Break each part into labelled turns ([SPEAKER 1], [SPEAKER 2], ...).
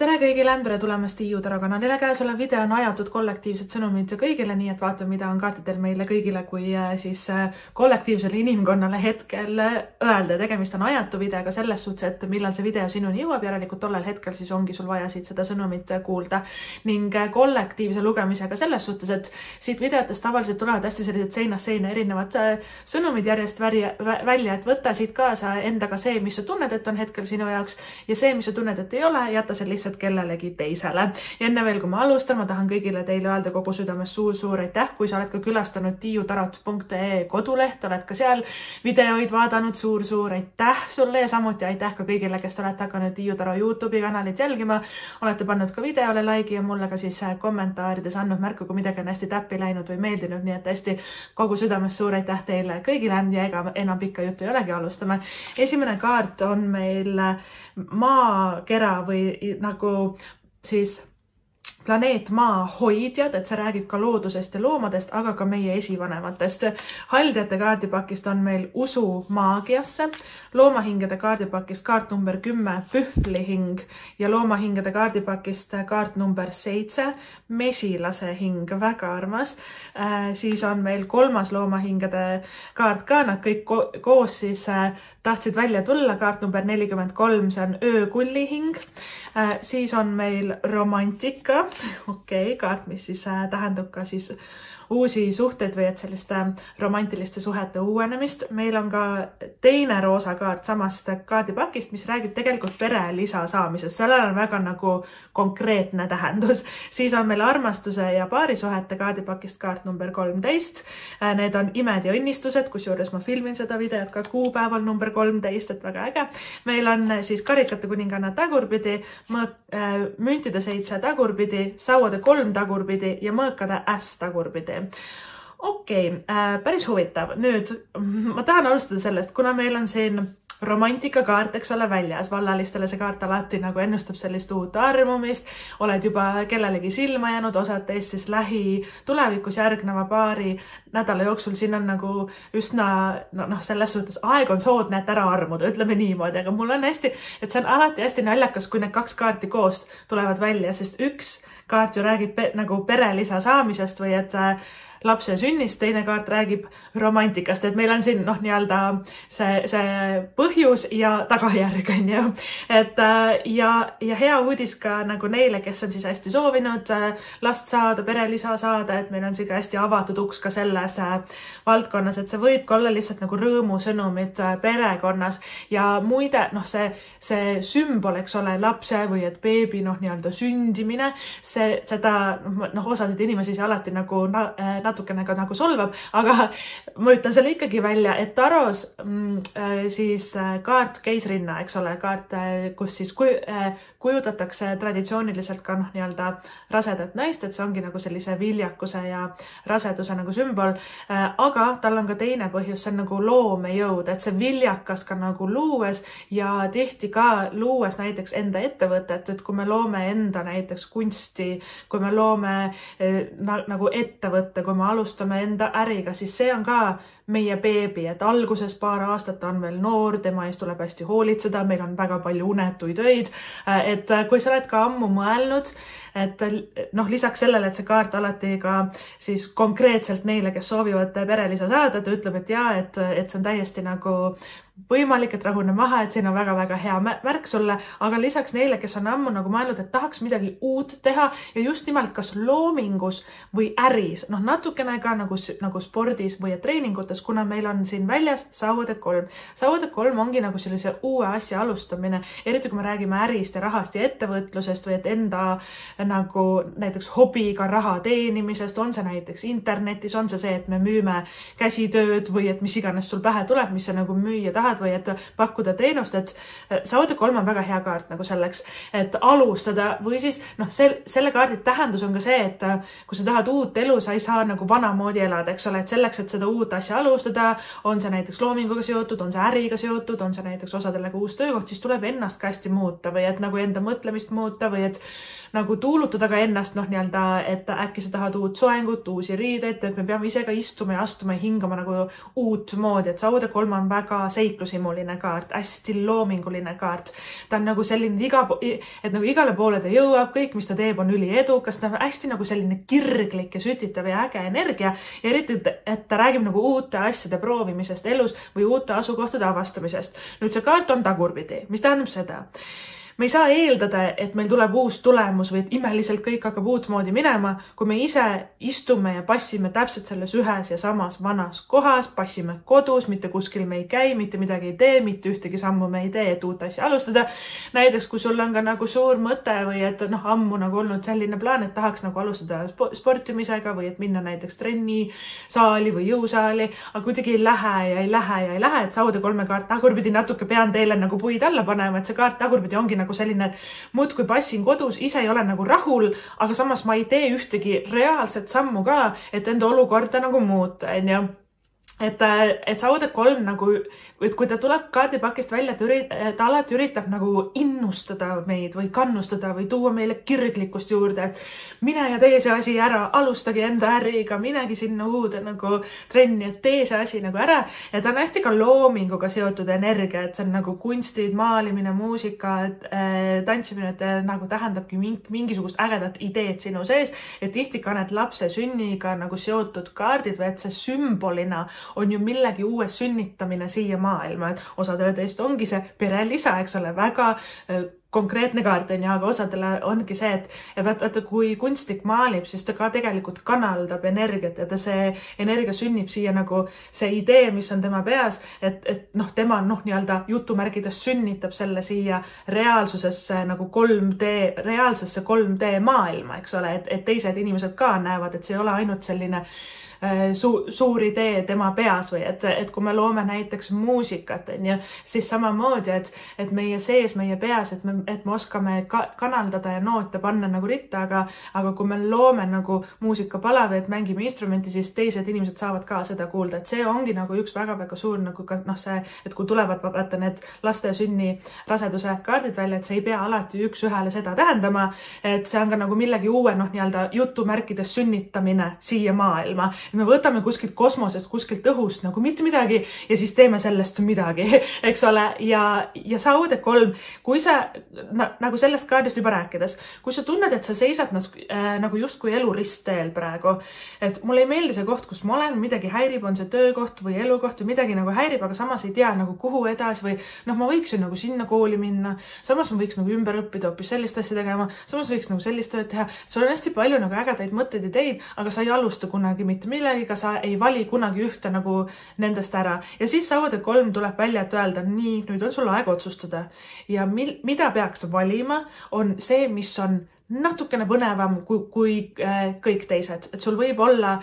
[SPEAKER 1] Tere kõigile, tere tulemast Tiiu Taro kanalile. Käesolev video on ajatud kollektiivsed sõnumid kõigile, nii et vaatame, mida on kaartidel meile kõigile kui siis kollektiivsele inimkonnale hetkel öelda. Tegemist on ajatu videoga selles suhtes, et millal see video sinuni jõuab, järelikult tollel hetkel siis ongi sul vaja siit seda sõnumit kuulda. Ning kollektiivse lugemisega selles suhtes, et siit videotest tavaliselt tulevad hästi sellised seinast seina erinevad sõnumid järjest välja, et võtta siit kaasa endaga see, mis sa tunned, et on hetkel sinu jaoks ja see, mis sa tunned, et ei ole, jätta see lihtsalt kellelegi teisele. Ja enne veel, kui ma alustan, ma tahan kõigile teile öelda kogu südames suur aitäh, kui sa oled ka külastanud tiiutarot.ee koduleht, oled ka seal videoid vaadanud, suur aitäh sulle ja samuti aitäh ka kõigile, kes te olete hakanud Tiiu Taro YouTube'i kanalit jälgima, olete pannud ka videole like'i ja mulle ka siis kommentaarides andnud märku, kui midagi on hästi täppi läinud või meeldinud, nii et hästi kogu südames suur aitäh teile kõigile ja ega enam pikka juttu ei olegi, alustame. Esimene kaart on meil maakera või nagu siis planeet Maa hoidjad, et see räägib ka loodusest ja loomadest, aga ka meie esivanematest. Haldjate kaardipakist on meil usu maagiasse, loomahingede kaardipakist kaart number 10 pühvlihing ja loomahingede kaardipakist kaart number 7 mesilase hing, väga armas. Siis on meil kolmas loomahingede kaart ka, nad kõik koos siis tahtsid välja tulla, kaart number 43, see on öökullihing. Siis on meil romantika, kaart, mis siis tähendab ka siis uusi suhteid või et selliste romantiliste suhete uuenemist. Meil on ka teine roosa kaart samast kaardipakist, mis räägib tegelikult perelisa saamisest. Sellel on väga nagu konkreetne tähendus. Siis on meil armastuse ja paarisuhete kaardipakist kaart number 13. Need on imed ja õnnistused, kusjuures ma filmin seda videot ka kuupäeval number 13, et väga äge. Meil on siis karikate kuninganna tagurpidi, müntide 7 tagurpidi, sauade 3 tagurpidi ja mõõkade äss tagurpidi. Päris huvitav. Nüüd ma tahan alustada sellest, kuna meil on siin romantika kaart, eks ole, väljas. Vallalistele see kaart alati nagu ennustab sellist uut armumist, oled juba kellelegi silma jäänud, osad teist siis tulevikus järgneva paari nädala jooksul siin on nagu üsna, selles suhtes aeg on soodne, et ära armuda, ütleme niimoodi, aga mul on hästi, et see on alati hästi naljakas, kui need kaks kaarti koos tulevad välja, sest üks kaart ju räägib nagu perelisa saamisest või et lapse sünnist, teine kaart räägib romantikast, et meil on siin nii-öelda see põhjus ja tagajärg on ju. Ja hea uudis ka nagu neile, kes on siis hästi soovinud last saada, perelisa saada, et meil on siin ka hästi avatud uks ka selles valdkonnas, et see võib ka olla lihtsalt nagu rõõmusõnumid perekonnas ja muide, see sümbol, eks ole, lapse või et beebi nii-öelda sündimine, seda osasid inimesi see alati nagu natukene ka nagu solvab, aga ma ütlen selle ikkagi välja, et taros siis kaart keisrinna, eks ole, kaart, kus siis kujutatakse traditsiooniliselt ka nii-öelda rasedat naist, et see ongi nagu sellise viljakuse ja raseduse nagu sümbol, aga tal on ka teine põhjus, see on nagu loomejõud, et see viljakas ka nagu luues ja tihti ka luues näiteks enda ettevõtet, et kui me loome enda näiteks kunsti, kui me loome nagu ettevõtte, kui me alustame enda äriga, siis see on ka meie beebi, et alguses paar aastat on veel noor, tema eest tuleb hästi hoolitseda, meil on väga palju unetuid öid, et kui sa oled ka ammu mõelnud, et lisaks sellele, et see kaart alati ka siis konkreetselt neile, kes soovivad perelisa saada, ta ütleb, et jaa, et see on täiesti nagu võimalik, et rahune maha, et siin on väga hea märk sulle, aga lisaks neile, kes on ammu nagu mõelnud, et tahaks midagi uut teha ja just nimelt kas loomingus või äris, natukene ka nagu spordis või treeningutes, kuna meil on siin väljas sauade 3. Sauade 3 ongi nagu sellise uue asja alustamine, eriti kui me räägime ärist ja rahast ja ettevõtlusest või et enda nagu näiteks hobiga raha teenimisest, on see näiteks internetis, on see, et me müüme käsitööd või et mis iganes sul pähe tuleb, mis sa nagu müüa tahad või et pakkuda teenust, et sauade 3 on väga hea kaart nagu selleks, et alustada või siis selle kaardi tähendus on ka see, et kui sa tahad uut elu, sa ei saa nagu vanamoodi elada, eks ole, et selleks, et seda uut asja alustada, on see näiteks loominguga seotud, on see äriga seotud, on see näiteks osadele uus töökoht, siis tuleb ennast ka hästi muuta või et nagu enda mõtlemist muuta või et nagu tuulutada ka ennast, nii-öelda, et äkki sa tahad uut soengut, uusi riideid, et me peame ise ka istuma ja astuma ja hingama nagu uut moodi, et Saude 3 on väga seiklusimuline kaart, hästi loominguline kaart. Ta on nagu selline et nagu igale poole ta jõuab, kõik, mis ta teeb, on üliedukas, ta on hästi nagu selline kirglik ja sütitav ja äge energia, ja eriti, et ta räägib nagu uute asjade proovimisest elus või uute asukohtade avastamisest. Nüüd see kaart on tagurpidi, mis tähendab seda. Me ei saa eeldada, et meil tuleb uus tulemus või et imeliselt kõik hakkab uutmoodi minema, kui me ise istume ja passime täpselt selles ühes ja samas vanas kohas, passime kodus, mitte kuskil me ei käi, mitte midagi ei tee, mitte ühtegi sammu me ei tee, et uut asja alustada. Näiteks, kui sul on ka nagu suur mõte või et ammu nagu olnud selline plaan, et tahaks nagu alustada sportimisega või et minna näiteks trennisaali või jõusaali, aga kuidagi ei lähe, et Saude 3 kaart tagurpidi natuke pean teile nagu puid alla panema, et see kaart tagurpidi ongi nagu selline, muudkui passin kodus, ise ei ole nagu rahul, aga samas ma ei tee ühtegi reaalset sammu ka, et enda olukorda nagu muuta, onju. Et Saude 3 nagu, et kui ta tuleb kaardipakist välja, ta alati üritab nagu innustada meid või kannustada või tuua meile kirglikkust juurde, et mine ja tee see asi ära, alustagi enda äriga, minegi sinna uude nagu trenni, et tee see asi nagu ära. Ja ta on hästi ka loominguga seotud energia, et see on nagu kunstid, maalimine, muusika, tantsimine, et nagu tähendabki mingisugust ägedat ideed sinu sees, et tihti ka need lapse sünniga nagu seotud kaardid või et see sümbolina on ju millegi uue sünnitamine siia maailma, et osadele teist ongi see perelisa, eks ole, väga konkreetne kaart on ja, aga osadele ongi see, et vaata, kui kunstnik maalib, siis ta ka tegelikult kanaldab energiat ja see energia sünnib siia nagu see idee, mis on tema peas, et tema nii-öelda jutumärgides sünnitab selle siia reaalsusesse nagu 3D, reaalsesse 3D maailma, eks ole, et teised inimesed ka näevad, et see ei ole ainult selline suur idee tema peas või et kui me loome näiteks muusikat, siis samamoodi, et meie sees, meie peas, et me oskame kanaldada ja noote panna nagu ritta, aga kui me loome nagu muusikapala või et mängime instrumenti, siis teised inimesed saavad ka seda kuulda, et see ongi nagu üks väga-väga suur nagu ka see, et kui tulevad vaata need laste sünni raseduse kaardid välja, et see ei pea alati üks ühele seda tähendama, et see on ka nagu millegi uue nii-öelda jutumärkides sünnitamine siia maailma. Me võtame kuskilt kosmosest, kuskilt õhust nagu mitte midagi ja siis teeme sellest midagi, eks ole. Ja Saude 3, kui sa nagu sellest kaardist juba rääkides, kui sa tunned, et sa seisad nagu justkui elu ristteel praegu, et mulle ei meeldi see koht, kus ma olen, midagi häirib, on see töökoht või elukoht või midagi nagu häirib, aga samas ei tea nagu kuhu edasi või ma võiksin nagu sinna kooli minna, samas ma võiks nagu ümber õppida, hoopis sellist asja tegema, samas võiks nagu sellist tööd teha. Sul on hästi palju nagu ägedaid mõtteid ja ideid, aga sa ei alusta kunagi mitte millega, sa ei vali kunagi ühte nagu nendest ära. Ja siis Saude 3 tuleb välja, et öelda, nii, nüüd on sul aeg otsustada. Ja mida peaks valima, on see, mis on natukene põnevam kui kõik teised. Et sul võib olla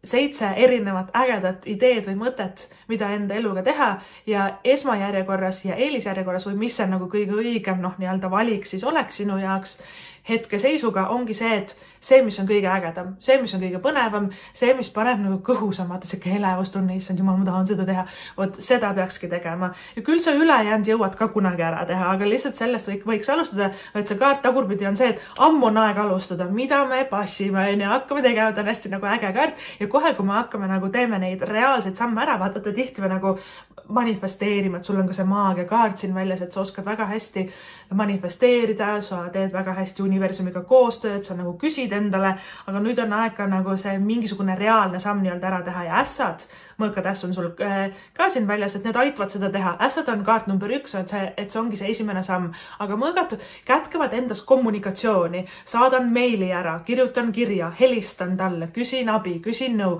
[SPEAKER 1] 7 erinevat ägedat ideed või mõtet, mida enda eluga teha ja esmajärjekorras ja eelisjärjekorras või mis on nagu kõige õigem nii-öelda valik siis oleks sinu jaoks hetkeseisuga ongi see, et see, mis on kõige ägedam, see, mis on kõige põnevam, see, mis paneb nagu kõhusama, siuke elevustunne, issand jumal, ma tahan seda teha. Vot seda peakski tegema. Ja küll sa ülejäänud jõuad ka kunagi ära teha, aga lihtsalt sellest võiks alustada, et see kaart tagurpidi on see, et ammu on aeg alustada, mida me passime ja hakkame tegema, ta on hästi nagu äge kaart ja kohe, kui me hakkame nagu teeme neid reaalseid samme ära, vaata tihti me nagu manifesteerima, et sul on ka see maagia kaart siin väljas, et sa oskad väga hästi manifesteerida, sa teed väga hästi universumiga koostööd, sa nagu küsid endale, aga nüüd on aeg ka nagu see mingisugune reaalne samm nii-öelda ära teha ja ässad, mõõkad äss on sul ka siin väljas, et need aitavad seda teha. Ässad on kaart number 1, et see ongi see esimene samm, aga mõõgad kätkevad endas kommunikatsiooni, saadan meili ära, kirjutan kirja, helistan talle, küsin abi, küsin nõu,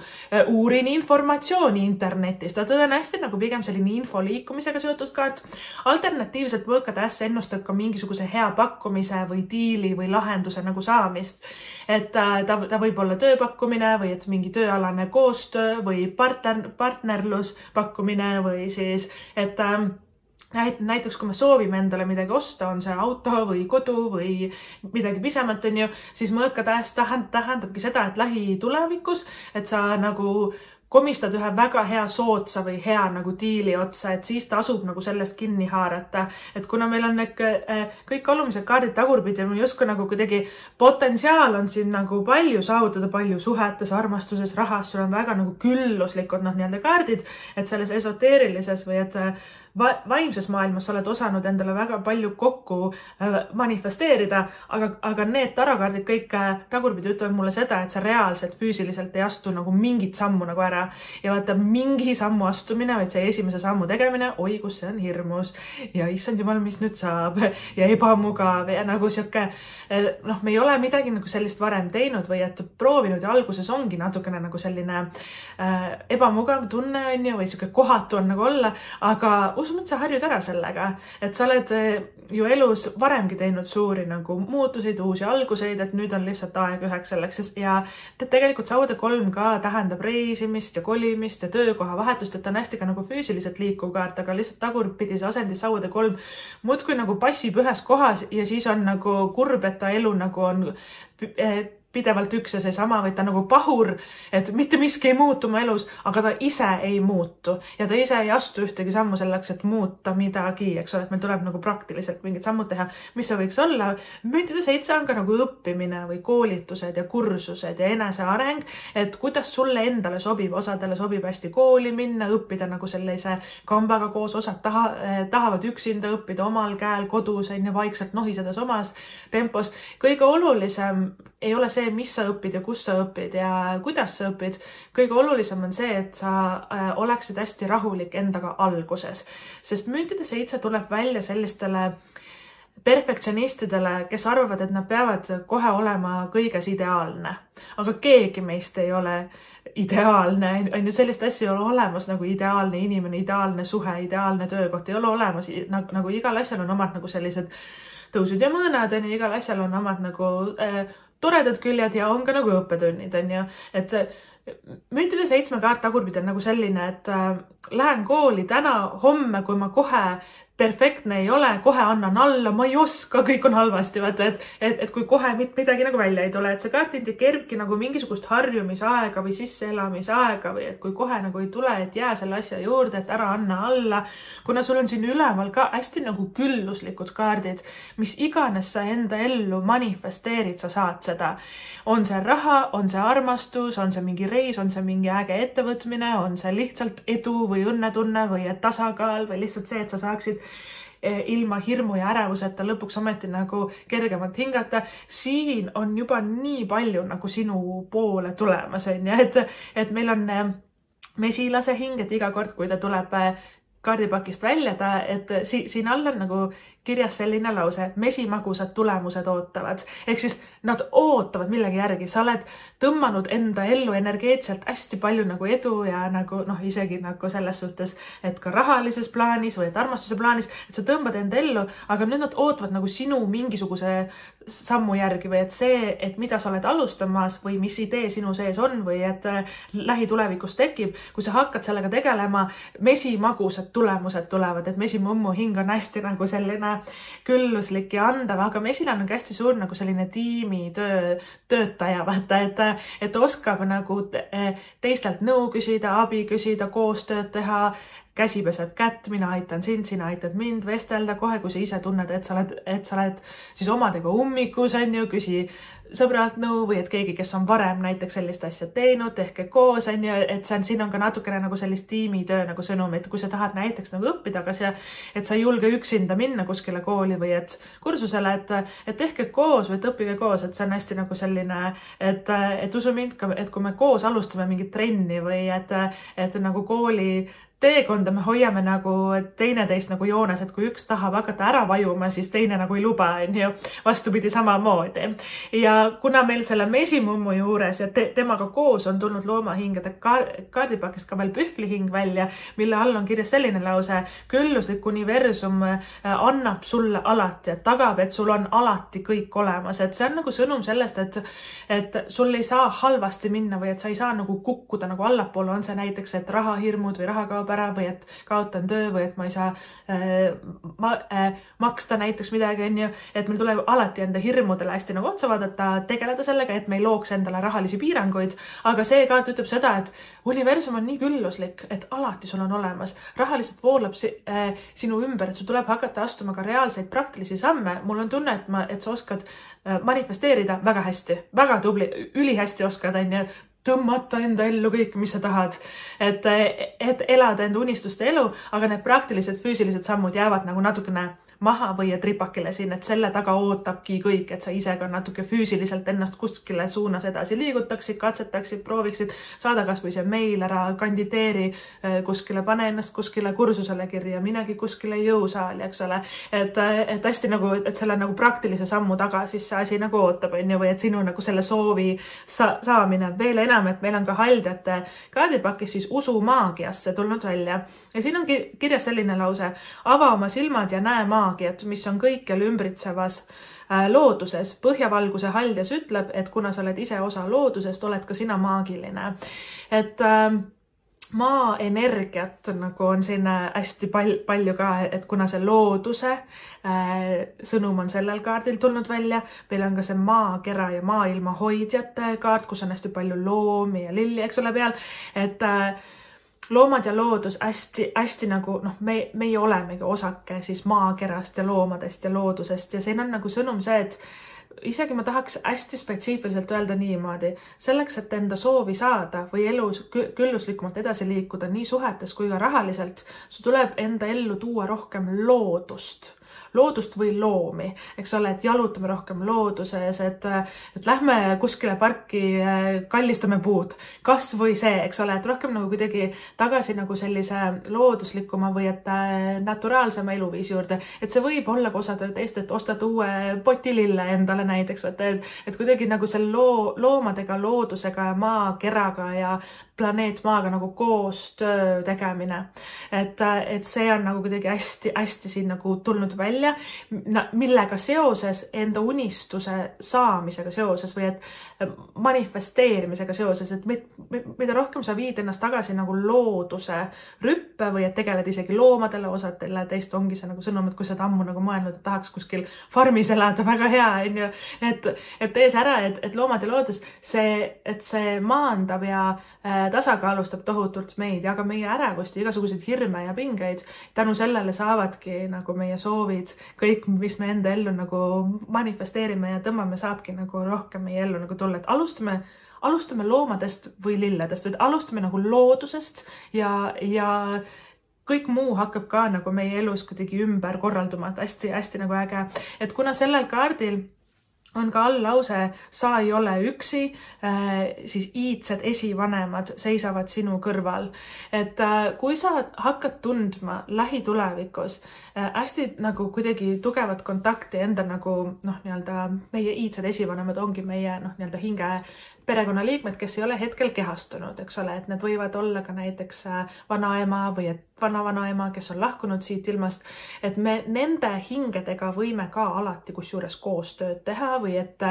[SPEAKER 1] uurin informatsiooni internetist, ta on hästi nagu pigem selline info liikumisega seotud kaart. Alternatiivselt mõõkad äss ennustab ka mingisuguse hea pakkumise või diili või lahenduse nagu saamist, et ta võib olla tööpakkumine või et mingi tööalane koostöö või partnerlus pakkumine või siis, et näiteks kui me soovime endale midagi osta, on see auto või kodu või midagi pisemalt, on ju, siis mõõkad äss tähendabki seda, et lähitulevikus, et sa nagu komistad ühe väga hea sootsa või hea nagu diili otsa, et siis tasub nagu sellest kinni haarata. Et kuna meil on kõik alumised kaardid tagurpidi, meil justkui nagu kuidagi potentsiaal on siin nagu palju saavutada, palju suhetes, armastuses, rahas, sul on väga nagu külluslikud nii-öelda kaardid, et selles esoteerilises või et vaimses maailmas sa oled osanud endale väga palju kokku manifesteerida, aga need tarakaardid kõik tagurpidi ütlevad mulle seda, et sa reaalselt füüsiliselt ei astu nagu mingit sammu nagu ära. Ja vaata, mingi sammu astumine, vaid see esimese sammu tegemine, oi, kus see on hirmus ja issand jumal, mis nüüd saab ja ebamugav ja nagu siuke, me ei ole midagi nagu sellist varem teinud või et proovinud ja alguses ongi natukene nagu selline ebamugav tunne on ju, või siuke kohatu on nagu olla, aga usun, et sa harjud ära sellega, et sa oled ju elus varemgi teinud suuri nagu muutuseid, uusi alguseid, et nüüd on lihtsalt aeg üheks selleks ja tegelikult sauade 3 ka tähendab reisimist ja kolimist ja töökoha vahetust, et ta on hästi ka nagu füüsiliselt liikuv kaart, aga lihtsalt tagurpidis asendis sauade 3 muudkui nagu passib ühes kohas ja siis on nagu kurb, et ta elu nagu on pidevalt üks ja seesama, või ta nagu pahur, et mitte miski ei muutu mu elus, aga ta ise ei muutu ja ta ise ei astu ühtegi sammu selleks, et muuta midagi, eks ole, et meil tuleb nagu praktiliselt mingid sammud teha, mis see võiks olla. Müntide 7 on ka nagu õppimine või koolitused ja kursused ja eneseareng, et kuidas sulle endale sobib, osadele sobib hästi kooli minna, õppida nagu sellise kambaga koos, osad tahavad üksinda õppida omal käel kodus, vaikselt nohisedes omas tempos. Kõige olulisem ei ole see, mis sa õpid ja kus sa õpid ja kuidas sa õpid. Kõige olulisem on see, et sa oleksid hästi rahulik endaga alguses, sest müntide 7 tuleb välja sellistele perfektsionistidele, kes arvavad, et nad peavad kohe olema kõiges ideaalne. Aga keegi meist ei ole ideaalne, on ju sellist asja ei ole olemas nagu ideaalne inimene, ideaalne suhe, ideaalne töökoht ei ole olemas, nagu igal asjal on omad nagu sellised tõusud ja mõõnad, igal asjal on omad nagu toredad küljed ja on ka nagu õppetunnid, on ju, et müntide 7 kaart tagurpidi on nagu selline, et lähen kooli täna, homme, kui ma kohe perfektne ei ole, kohe annan alla, ma ei oska, kõik on halvasti, vaata, et kui kohe midagi nagu välja ei tule, et see kaart indikeeribki nagu mingisugust harjumisaega või sisseelamisaega või et kui kohe nagu ei tule, et jää selle asja juurde, et ära anna alla, kuna sul on siin üleval ka hästi nagu külluslikud kaardid, mis iganes sa enda ellu manifesteerid, sa saad seda. On see raha, on see armastus, on see mingi reis, on see mingi äge ettevõtmine, on see lihtsalt edu või õnnetunne või tasakaal või lihtsalt see, et sa saaksid ilma hirmu ja ärevuseta lõpuks ometi nagu kergemalt hingata. Siin on juba nii palju nagu sinu poole tulemas, et meil on mesilase hing, et iga kord, kui ta tuleb kaardipakist välja, et siin all on nagu kirjas selline lause, mesimagusad tulemused ootavad. Ehk siis nad ootavad millegi järgi. Sa oled tõmmanud enda ellu energeetselt hästi palju nagu edu ja nagu isegi nagu selles suhtes, et ka rahalises plaanis või et armastuse plaanis, et sa tõmbad enda ellu, aga nüüd nad ootavad nagu sinu mingisuguse sammu järgi või et see, et mida sa oled alustamas või mis idee sinu sees on või et lähitulevikus tekib, kui sa hakkad sellega tegelema, mesimagusad tulemused tulevad, et mesimummu hing on hästi nagu selline külluslik ja andav, aga mesilane on hästi suur nagu selline tiimitöötaja, vaata, et oskab nagu teistelt nõu küsida, abi küsida, koostööd teha, käsi peseb kätt, mina aitan sind, sina aitad mind, vestelda kohe, kui sa ise tunned, et sa oled siis omadega ummikus, on ju, küsi sõbralt nõu või et keegi, kes on varem näiteks sellist asja teinud, tehke koos, on ju, et siin on ka natukene nagu sellist tiimitöö nagu sõnum, et kui sa tahad näiteks nagu õppida, aga et sa ei julge üksinda minna kuskile kooli või et kursusele, et tehke koos või et õppige koos, et see on hästi nagu selline, et usu mind ka, et kui me koos alustame mingit trenni või et nagu kooli teekonda me hoiame nagu teineteist nagu joones, et kui üks tahab hakata ära vajuma, siis teine nagu ei luba, on ju, vastupidi samamoodi. Ja kuna meil selle mesimummu juures ja temaga koos on tulnud loomahingade kaardipakist ka veel pühvlihing välja, mille all on kirjas selline lause, külluslik universum annab sulle alati, et tagab, et sul on alati kõik olemas, et see on nagu sõnum sellest, et sul ei saa halvasti minna või et sa ei saa nagu kukkuda nagu allapoole, on see näiteks, et rahahirmud või rahakaubad kaob ära või et kaotan töö või et ma ei saa maksta näiteks midagi, on ju, et meil tuleb alati enda hirmudele hästi nagu otsa vaadata, tegeleda sellega, et me ei looks endale rahalisi piiranguid, aga see kaart ütleb seda, et universum on nii külluslik, et alati sul on olemas. Raha lihtsalt voolab sinu ümber, et sul tuleb hakata astuma ka reaalseid praktilisi samme. Mul on tunne, et sa oskad manifesteerida väga hästi, väga tubli, ülihästi oskad, on ju, tõmmata enda ellu kõik, mis sa tahad, et elada enda unistuste elu, aga need praktilised füüsilised sammud jäävad nagu natukene maha või et ripakile siin, et selle taga ootabki kõik, et sa ise ka natuke füüsiliselt ennast kuskile suunas edasi liigutaksid, katsetaksid, prooviksid, saada kas või see meil ära, kandideeri kuskile, pane ennast kuskile kursusele kirja, minegi kuskile jõusaali, eks ole, et hästi nagu, et selle nagu praktilise sammu taga siis see asi nagu ootab, on ju, või et sinu nagu selle soovi saamine veel enam, et meil on ka haldjate kaardipakis siis usu maagiasse tulnud välja ja siin on kirjas selline lause, ava oma silmad ja näe maagiat, mis on kõikjal ümbritsevas looduses. Põhjavalguse haldjas ütleb, et kuna sa oled ise osa loodusest, oled ka sina maagiline. Et maa energiat nagu on siin hästi palju ka, et kuna see looduse sõnum on sellel kaardil tulnud välja, meil on ka see maakera ja maailma hoidjate kaart, kus on hästi palju loomi ja lilli, eks ole peal, et loomad ja loodus hästi nagu, meie olemegi osake siis maakerast ja loomadest ja loodusest ja siin on nagu sõnum see, et isegi ma tahaks hästi spetsiifiliselt öelda niimoodi, selleks, et enda soovi saada või elus külluslikumalt edasi liikuda nii suhetes kui ka rahaliselt, su tuleb enda ellu tuua rohkem loodust või loomi, eks ole, et jalutame rohkem looduses, et lähme kuskile parki, kallistame puud, kas või see, eks ole, et rohkem nagu kuidagi tagasi nagu sellise looduslikuma või et naturaalsema eluviisi juurde, et see võib olla ka osa teist, et ostad uue potilille endale näiteks, et kuidagi nagu selle loomadega, loodusega ja maakeraga ja planeet maaga nagu koostöö tegemine, et see on nagu kuidagi hästi siin nagu tulnud välja, millega seoses enda unistuse saamisega seoses või et manifesteerimisega seoses, et mida rohkem sa viid ennast tagasi nagu looduse rüppe või et tegeled isegi loomadele, osadele teist ongi see nagu sõnum, et kui sa oled ammu nagu mõelnud, et tahaks kuskil farmis elada, väga hea, on ju, et tees ära, et loomad ja loodus, see maandab ja tasakaalustab tohutult meid ja ka meie ärevust ja igasuguseid hirme ja pingeid. Tänu sellele saavadki nagu meie soovid, kõik, mis me enda ellu nagu manifesteerime ja tõmbame, saabki nagu rohkem meie ellu nagu tulla, et alustame loomadest või lilledest, või alustame nagu loodusest ja kõik muu hakkab ka nagu meie elus kuidagi ümber korralduma, et hästi nagu äge, et kuna sellel kaardil on ka all lause, sa ei ole üksi, siis iidsed esivanemad seisavad sinu kõrval. Et kui sa hakkad tundma lähitulevikus hästi nagu kuidagi tugevat kontakti enda nagu meie iidsed esivanemad ongi meie hinge perekonnaliikmed, kes ei ole hetkel kehastunud, eks ole, et need võivad olla ka näiteks vanaema või vana-vanaema, kes on lahkunud siit ilmast, et me nende hingedega võime ka alati kusjuures koostööd teha või et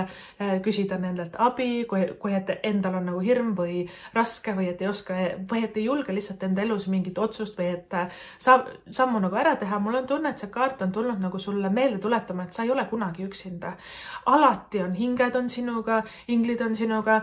[SPEAKER 1] küsida nendelt abi, kui et endal on nagu hirm või raske või et ei oska või et ei julge lihtsalt enda elus mingit otsust või et sammu nagu ära teha. Mul on tunne, et see kaart on tulnud nagu sulle meelde tuletama, et sa ei ole kunagi üksinda. Alati on hinged on sinuga, inglid on sinuga,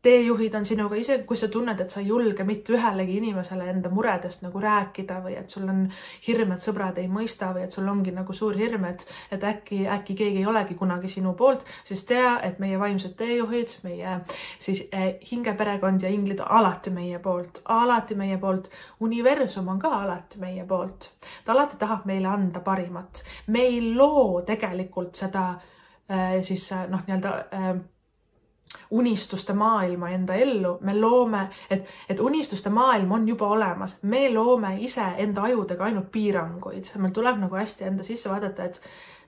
[SPEAKER 1] teejuhid on sinuga, isegi kui sa tunned, et sa ei julge mitte ühelegi inimesele enda muredest nagu rääkida või et sul on hirm, et sõbrad ei mõista või et sul ongi nagu suur hirm, et äkki keegi ei olegi kunagi sinu poolt, siis tea, et meie vaimsed teejuhid, meie siis hingeperekond ja inglid alati meie poolt, universum on ka alati meie poolt. Ta alati tahab meile anda parimat. Me ei loo tegelikult seda unistuste maailma enda ellu, me loome, et unistuste maailm on juba olemas, me loome ise enda ajudega ainult piiranguid, meil tuleb nagu hästi enda sisse vaadata, et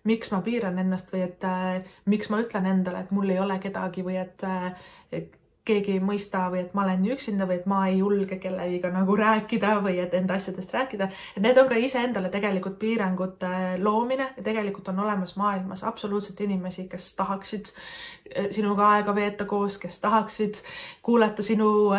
[SPEAKER 1] miks ma piiran ennast või et miks ma ütlen endale, et mul ei ole kedagi või et keegi ei mõista või et ma olen üksinda või et ma ei julge kellegiga nagu rääkida või et enda asjadest rääkida. Et need on ka iseendale tegelikult piirangute loomine ja tegelikult on olemas maailmas absoluutselt inimesi, kes tahaksid sinuga aega veeta koos, kes tahaksid kuulata sinu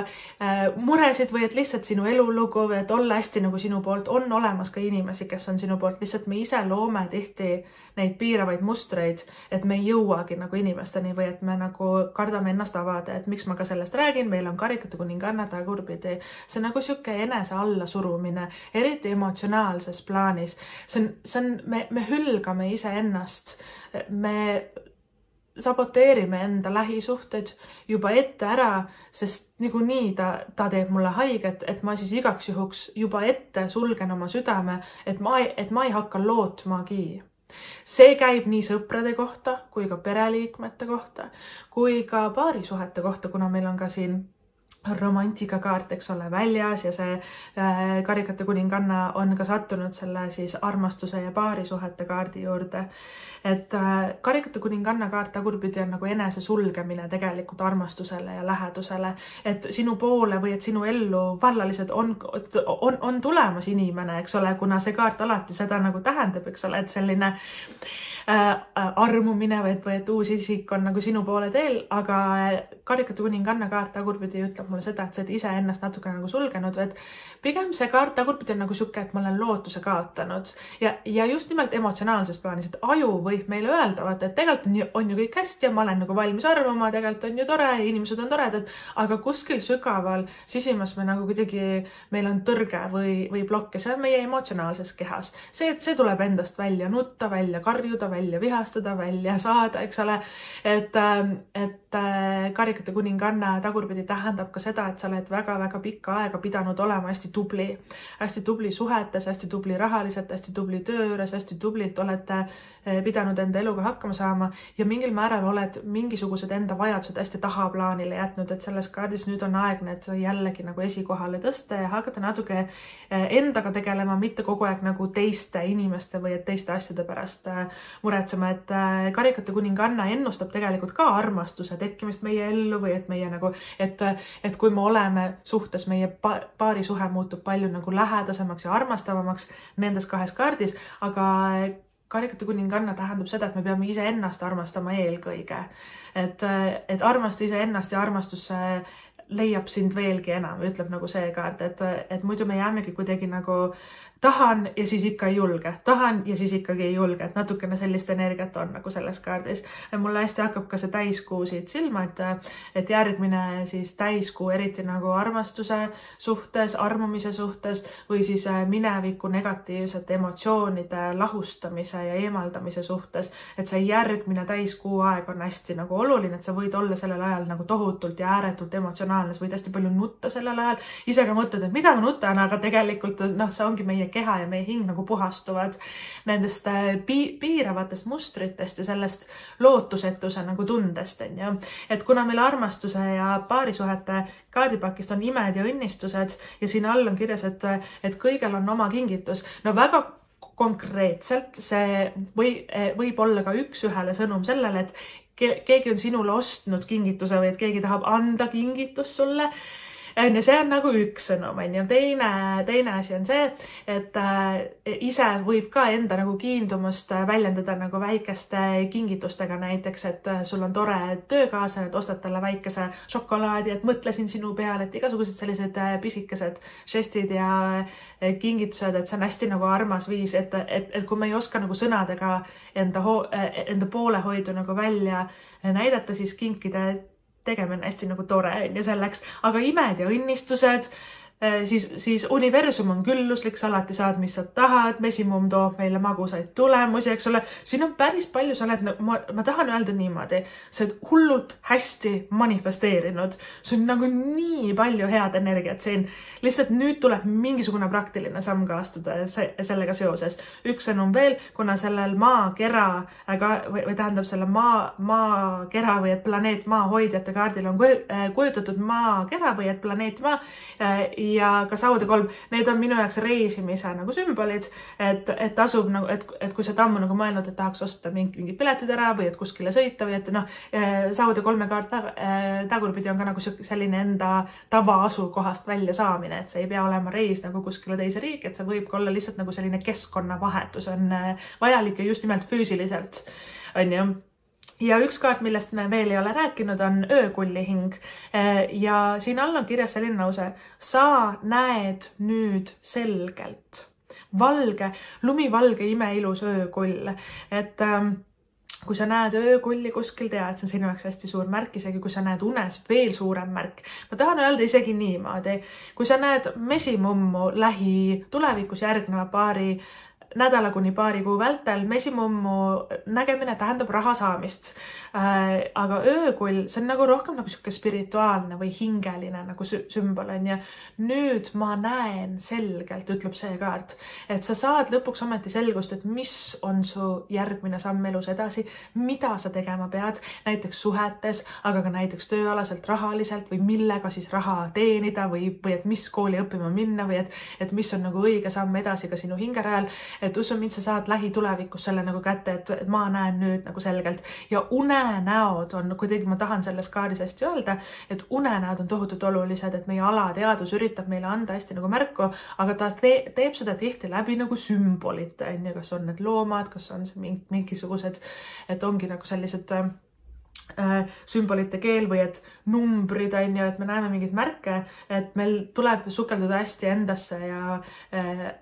[SPEAKER 1] muresid või et lihtsalt sinu elulugu või et olla hästi nagu sinu poolt. On olemas ka inimesi, kes on sinu poolt, lihtsalt me ise loome tihti neid piiravaid mustreid, et me ei jõuagi nagu inimesteni või et me nagu kardame ennast avada, et miks ma ka sellest räägin, meil on Karikate kuninganna tagurpidi. See on nagu siuke enese alla surumine, eriti emotsionaalses plaanis. Me hülgame iseennast, me saboteerime enda lähisuhted juba ette ära, sest niikuinii ta teeb mulle haiget, et ma siis igaks juhuks juba ette sulgen oma südame, et ma ei hakka lootmagi. See käib nii sõprade kohta kui ka pereliikmete kohta, kui ka paarisuhete kohta, kuna meil on ka siin romantikakaart, eks ole, väljas ja see Karikate kuninganna on ka sattunud selle siis armastuse ja paarisuhete kaardi juurde. Et Karikate kuninganna kaart tagurpidi on nagu enese sulgemine tegelikult armastusele ja lähedusele, et sinu poole või et sinu ellu vallalised on tulemas inimene, eks ole, kuna see kaart alati seda nagu tähendab, eks ole, et selline armumine või et uus isik on nagu sinu poole teel, aga Karikate kuninganna kaart tagurpidi ütleb mulle seda, et sa oled ise ennast natuke nagu sulgenud, et pigem see kaart tagurpidi on nagu siuke, et ma olen lootuse kaotanud ja just nimelt emotsionaalses plaanis, et aju võib meile öelda, et tegelikult on ju kõik hästi ja ma olen nagu valmis arvama, tegelikult on ju tore, inimesed on toredad, aga kuskil sügaval sisimas me nagu kuidagi, meil on tõrge või plokk ja see on meie emotsionaalses kehas. See tuleb endast välja nutta, välja karjuda, välja vihastada, välja saada, eks ole, et Karikate kuninganna tagurpidi tähendab ka seda, et sa oled väga-väga pikka aega pidanud olema hästi tubli suhetes, hästi tubli rahaliselt, hästi tubli töö juures, hästi tublilt olete pidanud enda eluga hakkama saama ja mingil määral oled mingisugused enda vajadused hästi tahaplaanile jätnud, et selles kaardis nüüd on aeg need jällegi nagu esikohale tõsta ja hakata natuke endaga tegelema, mitte kogu aeg nagu teiste inimeste või et teiste asjade pärast muretsema, et Karikate kuninganna ennustab tegelikult ka armastuse tekkimist meie ellu või et meie nagu, et kui me oleme suhtes, meie paarisuhe muutub palju nagu lähedasemaks ja armastavamaks nendes kahes kaardis, aga Karikate kuninganna tähendab seda, et me peame ise ennast armastama eelkõige. Et armasta ise ennast ja armastus leiab sind veelgi enam, ütleb nagu see kaart, et muidu me jäämegi kuidagi nagu tahan ja siis ikka ei julge, tahan ja siis ikkagi ei julge, et natukene sellist energiat on nagu selles kaardis. Mulle hästi hakkab ka see täiskuu siit silma, et järgmine siis täiskuu eriti nagu armastuse suhtes, armumise suhtes või siis mineviku negatiivsete emotsioonide lahustamise ja eemaldamise suhtes, et see järgmine täiskuu aeg on hästi nagu oluline, et sa võid olla sellel ajal nagu tohutult ja ääretult emotsionaalne, sa võid hästi palju nutta sellel ajal, ise ka mõtled, et mida ma nutan, aga tegelikult see ongi meie keha ja meie hing nagu puhastuvad nendest piiravatest mustritest ja sellest lootusetuse nagu tundest, on ju. Et kuna meil armastuse ja paarisuhete kaardipakist on imed ja õnnistused ja siin all on kirjas, et kõigel on oma kingitus, no väga konkreetselt see võib olla ka üks-ühele sõnum sellele, et keegi on sinule ostnud kingituse või et keegi tahab anda kingitus sulle. Ja see on nagu üks sõnum, on ju. Teine asi on see, et ise võib ka enda nagu kiindumust väljendada nagu väikeste kingitustega näiteks, et sul on tore töökaaslane, et ostad talle väikese šokolaadi, et mõtlesin sinu peale, et igasugused sellised pisikesed žestid ja kingitused, et see on hästi nagu armas viis, et kui me ei oska nagu sõnadega enda poolehoidu nagu välja näidata, siis kinkide tegemine hästi nagu tore ja selleks, aga imed ja õnnistused, siis universum on külluslik, sa alati saad, mis sa tahad, mesimumm toob meile magusaid tulemusi, eks ole. Siin on päris palju, sa oled, ma tahan öelda niimoodi, sa oled hullult hästi manifesteerinud. See on nagu nii palju head energiat siin. Lihtsalt nüüd tuleb mingisugune praktiline samm ka astuda sellega seoses. Üks sõnum veel, kuna sellel maakera, või tähendab selle maakera või et planeet maa hoidjate kaardil on kujutatud maakera või et planeet maa ja ka Saude 3, need on minu jaoks reisimise nagu sümbolid, et tasub nagu, et kui sa tammu nagu mõelnud, et tahaks osta mingi piletid ära või et kuskile sõita või et Saude 3 kaart tagurpidi on ka nagu selline enda tavaasukohast välja saamine, et see ei pea olema reis nagu kuskile teise riiki, et see võib ka olla lihtsalt nagu selline keskkonnavahetus on vajalik ja just nimelt füüsiliselt, on ju. Ja üks kaart, millest me veel ei ole rääkinud, on öökullihing ja siin all on kirjas selline lause, sa näed nüüd selgelt. Valge, lumivalge imeilus öökull, et kui sa näed öökulli kuskil, tea, et see on sinu jaoks hästi suur märk, isegi kui sa näed unes veel suurem märk. Ma tahan öelda isegi niimoodi, kui sa näed mesimummu tulevikus järgneva nädala kuni paari kuu vältel, mesimummu nägemine tähendab raha saamist. Aga öökull, see on nagu rohkem nagu siuke spirituaalne või hingeline nagu sümbol on ja nüüd ma näen selgelt, ütleb see kaart, et sa saad lõpuks ometi selgust, et mis on su järgmine samm elus edasi, mida sa tegema pead, näiteks suhetes, aga ka näiteks tööalaselt, rahaliselt või millega siis raha teenida või et mis kooli õppima minna või et mis on nagu õige samm edasi ka sinu hingerajal, et usu mind, sa saad lähitulevikus selle nagu kätte, et ma näen nüüd nagu selgelt ja unenäod on, kuidagi ma tahan selles kaardis hästi öelda, et unenäod on tohutult olulised, et meie alateadus üritab meile anda hästi nagu märku, aga ta teeb seda tihti läbi nagu sümbolite, kas on need loomad, kas on see mingisugused, et ongi nagu sellised sümbolite keel või et numbrid on ju, et me näeme mingeid märke, et meil tuleb sukelduda hästi endasse ja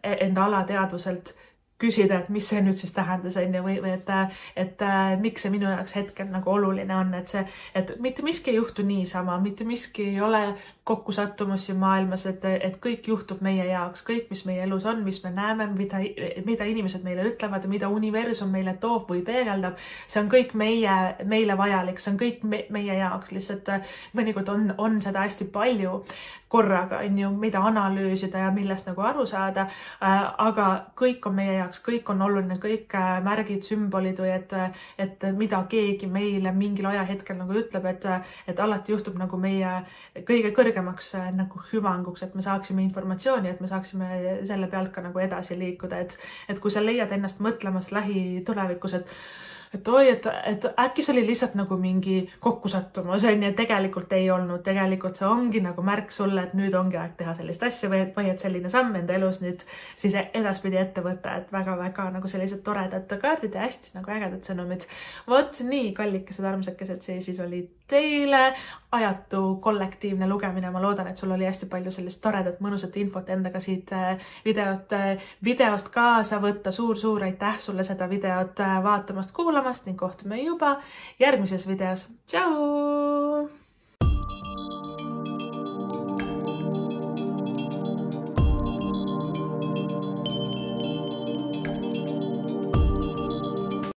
[SPEAKER 1] enda alateadvuselt küsida, et mis see nüüd siis tähendas on ju, või et miks see minu jaoks hetkel nagu oluline on, et mitte miski ei juhtu niisama, mitte miski ei ole kokkusattumus siin maailmas, et kõik juhtub meie jaoks, kõik, mis meie elus on, mis me näeme, mida inimesed meile ütlevad, mida universum meile toob või peegeldab, see on kõik meile vajalik, see on kõik meie jaoks, lihtsalt mõnikord on seda hästi palju korraga, on ju, mida analüüsida ja millest nagu aru saada, aga kõik on meie jaoks, kõik on oluline, kõik märgid, sümbolid või et mida keegi meile mingil ajahetkel nagu ütleb, et alati juhtub nagu meie kõige kõrgemaks nagu hüvanguks, et me saaksime informatsiooni, et me saaksime selle pealt ka nagu edasi liikuda, et kui sa leiad ennast mõtlemas lähitulevikus, et oi, et äkki see oli lihtsalt nagu mingi kokkusattumus, ja tegelikult ei olnud, tegelikult see ongi nagu märk sulle, et nüüd ongi aeg teha sellist asja või et selline samm enda elus nüüd siis edaspidi ette võtta, et väga-väga nagu sellised toredad kaardid ja hästi nagu ägedad sõnumid. Vot nii, kallikesed, armsakesed, see siis oli teile ajatu kollektiivne lugemine. Ma loodan, et sul oli hästi palju sellist toredat, mõnusat infot endaga siit videost kaasa võtta. Suur aitäh sulle seda videot vaatamast, kuulamast ning kohtume juba järgmises videos. Tšau!